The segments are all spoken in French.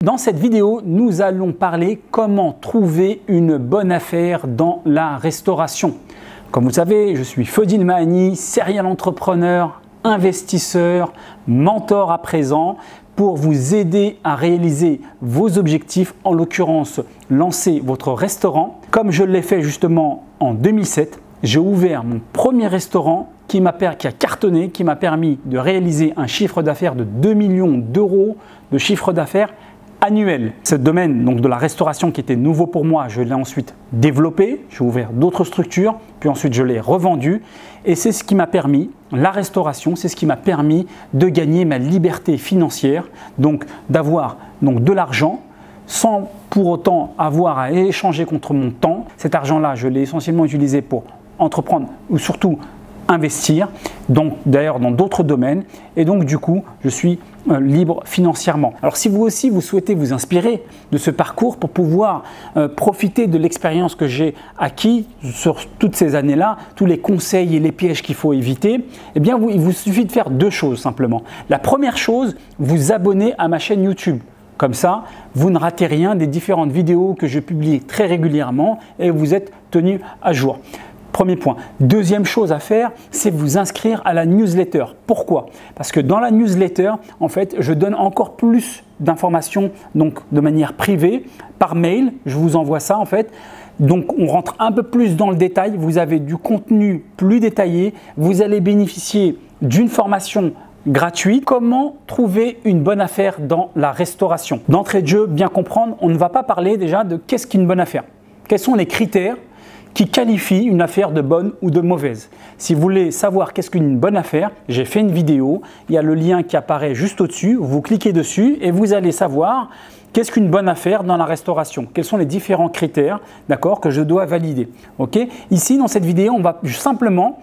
Dans cette vidéo, nous allons parler comment trouver une bonne affaire dans la restauration. Comme vous le savez, je suis Fodil Mahani, serial entrepreneur, investisseur, mentor à présent pour vous aider à réaliser vos objectifs, en l'occurrence lancer votre restaurant. Comme je l'ai fait justement en 2007, j'ai ouvert mon premier restaurant qui a cartonné, qui m'a permis de réaliser un chiffre d'affaires de 2 millions d'euros de chiffre d'affaires annuel. Ce domaine donc de la restauration qui était nouveau pour moi, je l'ai ensuite développé, j'ai ouvert d'autres structures, puis ensuite je l'ai revendu et c'est ce qui m'a permis, la restauration, c'est ce qui m'a permis de gagner ma liberté financière, donc d'avoir de l'argent sans pour autant avoir à échanger contre mon temps. Cet argent-là, je l'ai essentiellement utilisé pour entreprendre ou surtout investir, donc d'ailleurs dans d'autres domaines, et donc du coup je suis libre financièrement. Alors si vous aussi vous souhaitez vous inspirer de ce parcours pour pouvoir profiter de l'expérience que j'ai acquis sur toutes ces années-là, tous les conseils et les pièges qu'il faut éviter, eh bien il vous suffit de faire deux choses simplement. La première chose, vous abonner à ma chaîne YouTube. Comme ça, vous ne ratez rien des différentes vidéos que je publie très régulièrement et vous êtes tenu à jour. Premier point. Deuxième chose à faire, c'est vous inscrire à la newsletter. Pourquoi? Parce que dans la newsletter, en fait, je donne encore plus d'informations donc de manière privée, par mail. Je vous envoie ça en fait. Donc, on rentre un peu plus dans le détail. Vous avez du contenu plus détaillé. Vous allez bénéficier d'une formation gratuite. Comment trouver une bonne affaire dans la restauration? D'entrée de jeu, bien comprendre, on ne va pas parler déjà de qu'est-ce qu'une bonne affaire. Quels sont les critères qui qualifie une affaire de bonne ou de mauvaise. Si vous voulez savoir qu'est-ce qu'une bonne affaire, j'ai fait une vidéo, il y a le lien qui apparaît juste au-dessus, vous cliquez dessus et vous allez savoir qu'est-ce qu'une bonne affaire dans la restauration. Quels sont les différents critères, d'accord, que je dois valider. Okay. Ici, dans cette vidéo, on va simplement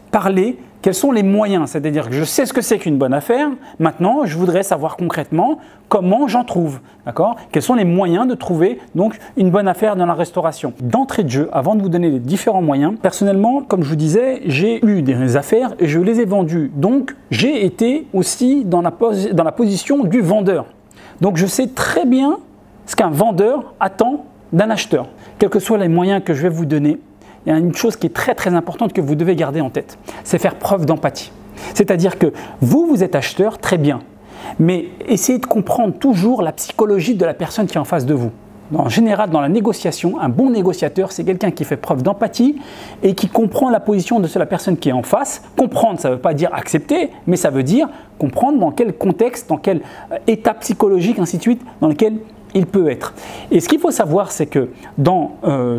parler quels sont les moyens, c'est-à-dire que je sais ce que c'est qu'une bonne affaire. Maintenant, je voudrais savoir concrètement comment j'en trouve, d'accord? Quels sont les moyens de trouver donc une bonne affaire dans la restauration? D'entrée de jeu, avant de vous donner les différents moyens, personnellement, comme je vous disais, j'ai eu des affaires et je les ai vendues. Donc, j'ai été aussi dans la position du vendeur. Donc, je sais très bien ce qu'un vendeur attend d'un acheteur. Quels que soient les moyens que je vais vous donner, il y a une chose qui est très importante que vous devez garder en tête, c'est faire preuve d'empathie. C'est-à-dire que vous êtes acheteur, très bien, mais essayez de comprendre toujours la psychologie de la personne qui est en face de vous. En général, dans la négociation, un bon négociateur, c'est quelqu'un qui fait preuve d'empathie et qui comprend la position de la personne qui est en face. Comprendre, ça ne veut pas dire accepter, mais ça veut dire comprendre dans quel contexte, dans quel état psychologique, ainsi de suite, dans lequel il peut être. Et ce qu'il faut savoir, c'est que dans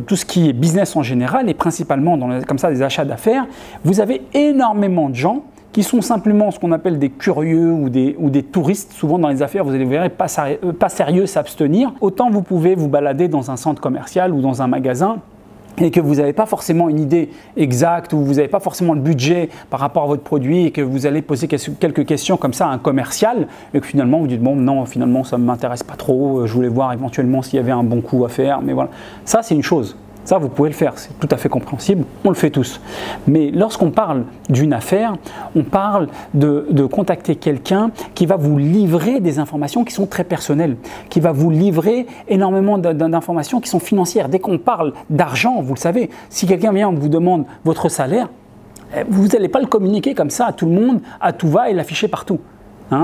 tout ce qui est business en général et principalement dans comme ça des achats d'affaires, vous avez énormément de gens qui sont simplement ce qu'on appelle des curieux ou des touristes. Souvent dans les affaires, vous allez voir pas sérieux, s'abstenir. Autant vous pouvez vous balader dans un centre commercial ou dans un magasin et que vous n'avez pas forcément une idée exacte ou vous n'avez pas forcément le budget par rapport à votre produit et que vous allez poser quelques questions comme ça à un commercial et que finalement vous dites bon non finalement ça ne m'intéresse pas trop, je voulais voir éventuellement s'il y avait un bon coup à faire, mais voilà. Ça c'est une chose, ça vous pouvez le faire, c'est tout à fait compréhensible, on le fait tous. Mais lorsqu'on parle d'une affaire, on parle de contacter quelqu'un qui va vous livrer des informations qui sont très personnelles, qui va vous livrer énormément d'informations qui sont financières. Dès qu'on parle d'argent, vous le savez, si quelqu'un vient et vous demande votre salaire, vous n'allez pas le communiquer comme ça à tout le monde, à tout va et l'afficher partout.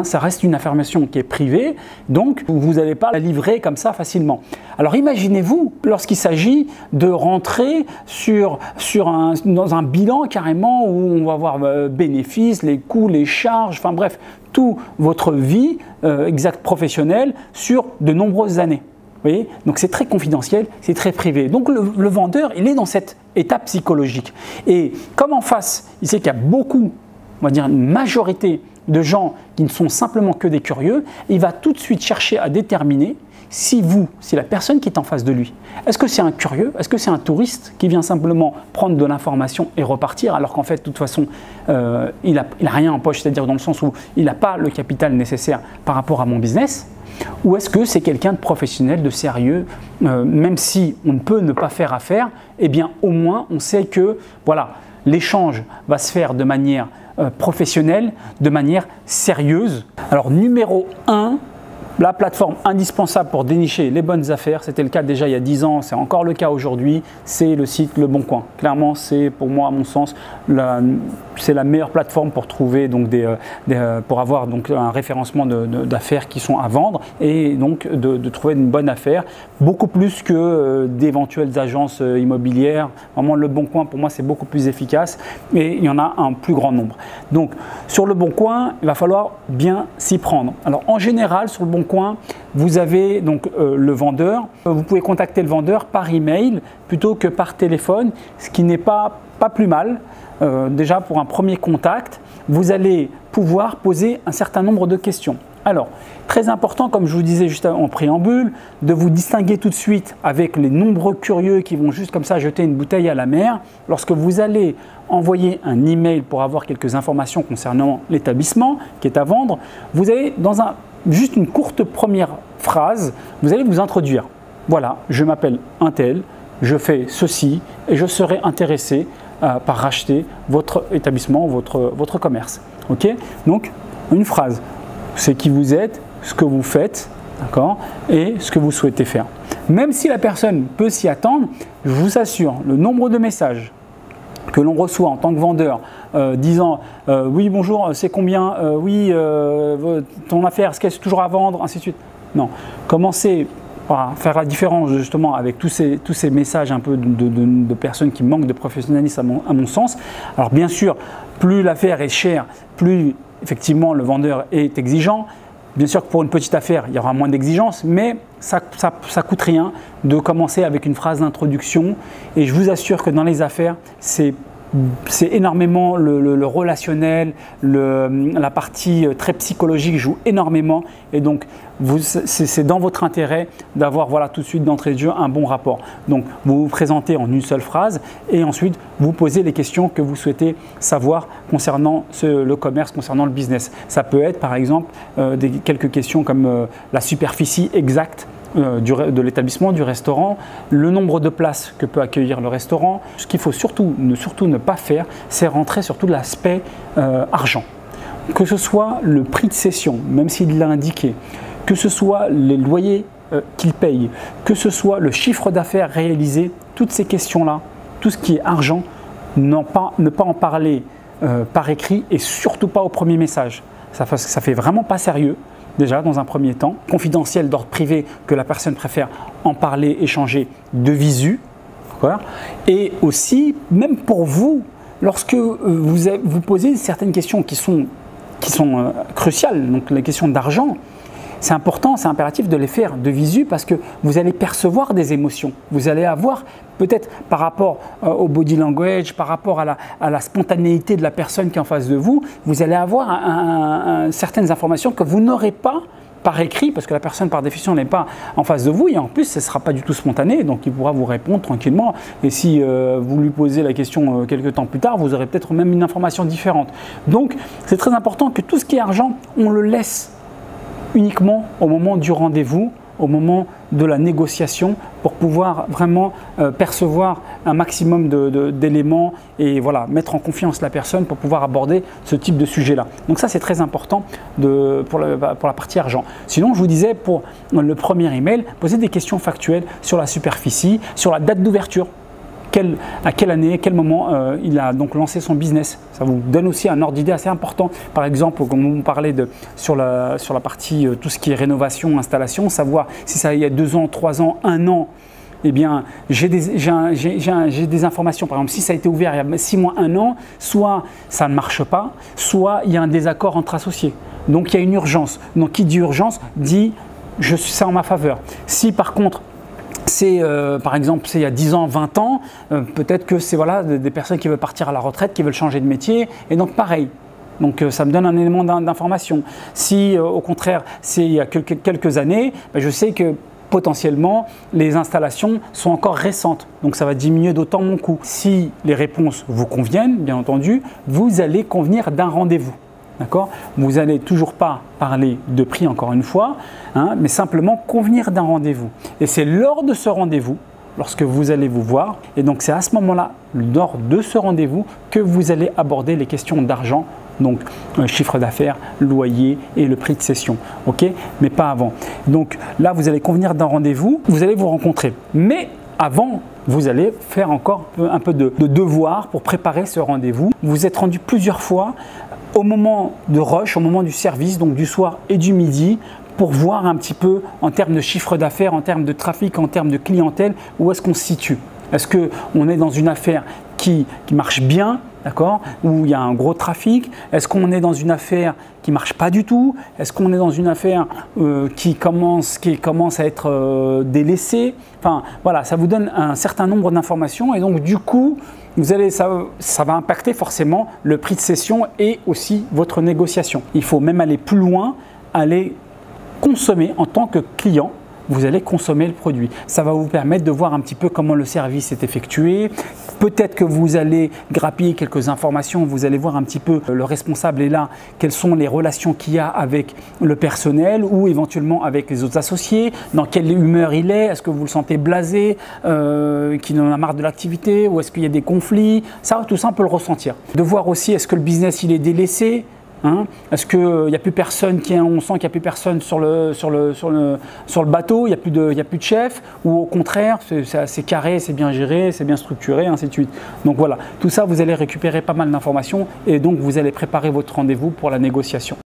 Ça reste une information qui est privée, donc vous n'allez pas la livrer comme ça facilement. Alors imaginez-vous lorsqu'il s'agit de rentrer dans un bilan carrément où on va voir bénéfices, les coûts, les charges, enfin bref, toute votre vie professionnelle sur de nombreuses années. Vous voyez? Donc c'est très confidentiel, c'est très privé. Donc le vendeur, il est dans cet état psychologique. Et comme en face, il sait qu'il y a beaucoup, on va dire une majorité de gens qui ne sont simplement que des curieux, il va tout de suite chercher à déterminer si la personne qui est en face de lui, est-ce que c'est un curieux, est-ce que c'est un touriste qui vient simplement prendre de l'information et repartir alors qu'en fait de toute façon il n'a rien en poche, c'est-à-dire dans le sens où il n'a pas le capital nécessaire par rapport à mon business, ou est-ce que c'est quelqu'un de professionnel, de sérieux, même si on ne peut ne pas faire affaire, eh bien au moins on sait que voilà, l'échange va se faire de manière professionnelle, de manière sérieuse. Alors numéro 1, La plateforme indispensable pour dénicher les bonnes affaires, c'était le cas déjà il y a 10 ans, c'est encore le cas aujourd'hui, c'est le site Le Bon Coin. Clairement, c'est pour moi, à mon sens, c'est la meilleure plateforme pour trouver donc pour avoir donc un référencement d'affaires qui sont à vendre et donc de trouver une bonne affaire, beaucoup plus que d'éventuelles agences immobilières. Vraiment, Le Bon Coin, pour moi, c'est beaucoup plus efficace et il y en a un plus grand nombre. Donc, sur Le Bon Coin, il va falloir bien s'y prendre. Alors, en général, sur Le Bon Coin, vous avez donc le vendeur. Vous pouvez contacter le vendeur par email plutôt que par téléphone, ce qui n'est pas plus mal. Déjà pour un premier contact, vous allez pouvoir poser un certain nombre de questions. Alors, très important, comme je vous disais juste en préambule, de vous distinguer tout de suite avec les nombreux curieux qui vont juste comme ça jeter une bouteille à la mer. Lorsque vous allez envoyer un email pour avoir quelques informations concernant l'établissement qui est à vendre, vous allez dans juste une courte première phrase, vous allez vous introduire. Voilà, je m'appelle un tel, je fais ceci et je serai intéressé par racheter votre établissement, votre commerce. Ok? Donc, une phrase. C'est qui vous êtes, ce que vous faites, d'accord, et ce que vous souhaitez faire. Même si la personne peut s'y attendre, je vous assure, le nombre de messages que l'on reçoit en tant que vendeur disant oui bonjour, c'est combien, oui ton affaire, est-ce qu'elle est toujours à vendre, ainsi de suite. Non, commencez par faire la différence justement avec tous ces messages un peu de personnes qui manquent de professionnalisme à mon sens. Alors bien sûr, plus l'affaire est chère, plus effectivement le vendeur est exigeant. Bien sûr que pour une petite affaire, il y aura moins d'exigences, mais ça coûte rien de commencer avec une phrase d'introduction. Et je vous assure que dans les affaires, c'est énormément le relationnel, la partie très psychologique joue énormément. Et donc, c'est dans votre intérêt d'avoir tout de suite d'entrée de jeu un bon rapport. Donc, vous vous présentez en une seule phrase et ensuite, vous posez les questions que vous souhaitez savoir concernant le commerce, concernant le business. Ça peut être par exemple quelques questions comme la superficie exacte de l'établissement, du restaurant, le nombre de places que peut accueillir le restaurant. Ce qu'il faut surtout ne pas faire, c'est rentrer sur tout l'aspect argent. Que ce soit le prix de cession, même s'il l'a indiqué, que ce soit les loyers qu'il paye, que ce soit le chiffre d'affaires réalisé, toutes ces questions-là, tout ce qui est argent, ne pas en parler par écrit et surtout pas au premier message. Ça fait vraiment pas sérieux. Déjà dans un premier temps, confidentiel d'ordre privé que la personne préfère en parler, échanger de visu. Et aussi, même pour vous, lorsque vous posez certaines questions qui sont cruciales, donc les questions d'argent, c'est important, c'est impératif de les faire de visu parce que vous allez percevoir des émotions. Vous allez avoir peut-être par rapport au body language, par rapport à la spontanéité de la personne qui est en face de vous, vous allez avoir certaines informations que vous n'aurez pas par écrit parce que la personne par définition n'est pas en face de vous et en plus ce ne sera pas du tout spontané donc il pourra vous répondre tranquillement et si vous lui posez la question quelques temps plus tard vous aurez peut-être même une information différente. Donc c'est très important que tout ce qui est argent on le laisse uniquement au moment du rendez-vous, au moment de la négociation pour pouvoir vraiment percevoir un maximum d'éléments et voilà, mettre en confiance la personne pour pouvoir aborder ce type de sujet-là. Donc ça, c'est très important pour la partie argent. Sinon, je vous disais, pour le premier email, posez des questions factuelles sur la superficie, sur la date d'ouverture. À quelle année, à quel moment il a donc lancé son business. Ça vous donne aussi un ordre d'idée assez important. Par exemple, comme on parlait sur la partie tout ce qui est rénovation, installation, savoir si ça il y a 2 ans, 3 ans, 1 an, eh bien j'ai des informations. Par exemple, si ça a été ouvert il y a 6 mois, 1 an, soit ça ne marche pas, soit il y a un désaccord entre associés. Donc il y a une urgence. Donc qui dit urgence dit c'est en ma faveur. Si par contre par exemple, c'est il y a 10 ans, 20 ans, peut-être que c'est des personnes qui veulent partir à la retraite, qui veulent changer de métier, et donc pareil. Donc ça me donne un élément d'information. Si au contraire, c'est il y a quelques années, je sais que potentiellement, les installations sont encore récentes. Donc ça va diminuer d'autant mon coût. Si les réponses vous conviennent, bien entendu, vous allez convenir d'un rendez-vous. D'accord ? Vous n'allez toujours pas parler de prix encore une fois, mais simplement convenir d'un rendez-vous. Et c'est lors de ce rendez-vous, lorsque vous allez vous voir, et donc c'est à ce moment-là, lors de ce rendez-vous, que vous allez aborder les questions d'argent Donc chiffre d'affaires, loyer et le prix de cession, ok, mais pas avant. Donc là, vous allez convenir d'un rendez-vous, vous allez vous rencontrer. Mais avant, vous allez faire encore un peu de devoir pour préparer ce rendez-vous. Vous vous êtes rendu plusieurs fois au moment de rush, au moment du service, donc du soir et du midi, pour voir un petit peu en termes de chiffre d'affaires, en termes de trafic, en termes de clientèle, où est-ce qu'on se situe. Est-ce qu'on est dans une affaire qui marche bien, d'accord, où il y a un gros trafic? Est-ce qu'on est dans une affaire qui ne marche pas du tout? Est-ce qu'on est dans une affaire qui commence à être délaissée? Enfin, voilà, ça vous donne un certain nombre d'informations et donc du coup, ça va impacter forcément le prix de cession et aussi votre négociation. Il faut même aller plus loin, aller consommer en tant que client. Vous allez consommer le produit. Ça va vous permettre de voir un petit peu comment le service est effectué. Peut-être que vous allez grappiller quelques informations, vous allez voir un petit peu le responsable est là, quelles sont les relations qu'il y a avec le personnel ou éventuellement avec les autres associés, dans quelle humeur il est que vous le sentez blasé, qu'il en a marre de l'activité ou est-ce qu'il y a des conflits. Tout ça, on peut le ressentir. De voir aussi est-ce que le business il est délaissé. Est-ce qu'il n'y a plus personne on sent qu'il n'y a plus personne sur le bateau, il n'y a plus de chef, ou au contraire, c'est assez carré, c'est bien géré, c'est bien structuré, ainsi de suite. Donc voilà, tout ça, vous allez récupérer pas mal d'informations et donc vous allez préparer votre rendez-vous pour la négociation.